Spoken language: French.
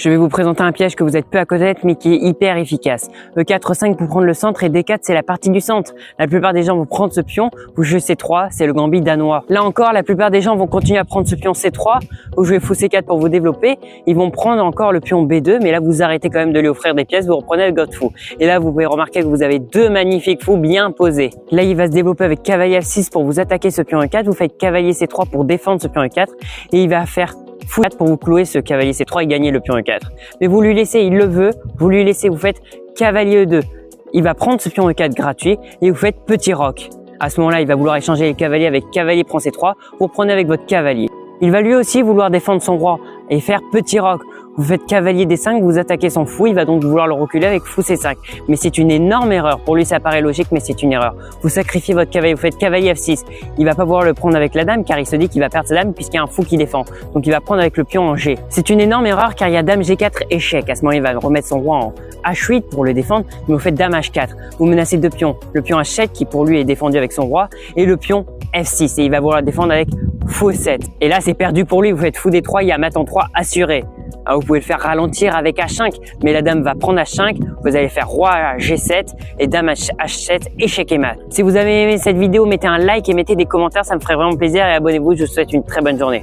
Je vais vous présenter un piège que vous êtes peu à connaître mais qui est hyper efficace. E4-5 pour prendre le centre et D4 c'est la partie du centre. La plupart des gens vont prendre ce pion, vous jouez C3, c'est le gambit danois. Là encore, la plupart des gens vont continuer à prendre ce pion C3, vous jouez fou C4 pour vous développer, ils vont prendre encore le pion B2, mais là vous arrêtez quand même de lui offrir des pièces, vous reprenez le god fou. Et là vous pouvez remarquer que vous avez deux magnifiques fous bien posés. Là il va se développer avec cavalier F6 pour vous attaquer ce pion E4, vous faites cavalier C3 pour défendre ce pion E4 et il va faire fou 4 pour vous clouer ce cavalier C3 et gagner le pion E4. Mais vous lui laissez, il le veut, vous lui laissez, vous faites cavalier E2. Il va prendre ce pion E4 gratuit et vous faites petit roc. À ce moment-là, il va vouloir échanger les cavaliers avec cavalier prend C3, vous reprenez avec votre cavalier. Il va lui aussi vouloir défendre son roi et faire petit roc. Vous faites cavalier D5, vous attaquez son fou, il va donc vouloir le reculer avec fou C5. Mais c'est une énorme erreur. Pour lui, ça paraît logique, mais c'est une erreur. Vous sacrifiez votre cavalier, vous faites cavalier F6. Il va pas pouvoir le prendre avec la dame car il se dit qu'il va perdre sa dame puisqu'il y a un fou qui défend. Donc il va prendre avec le pion en G. C'est une énorme erreur car il y a dame G4 échec. À ce moment, il va remettre son roi en H8 pour le défendre, mais vous faites dame H4. Vous menacez deux pions. Le pion H7 qui pour lui est défendu avec son roi et le pion F6 et il va vouloir le défendre avec fou 7. Et là, c'est perdu pour lui. Vous faites fou D3, il y a mat en 3 assuré. Alors, vous pouvez le faire ralentir avec H5, mais la dame va prendre H5, vous allez faire roi G7 et dame H7, échec et mat. Si vous avez aimé cette vidéo, mettez un like et mettez des commentaires, ça me ferait vraiment plaisir et abonnez-vous, je vous souhaite une très bonne journée.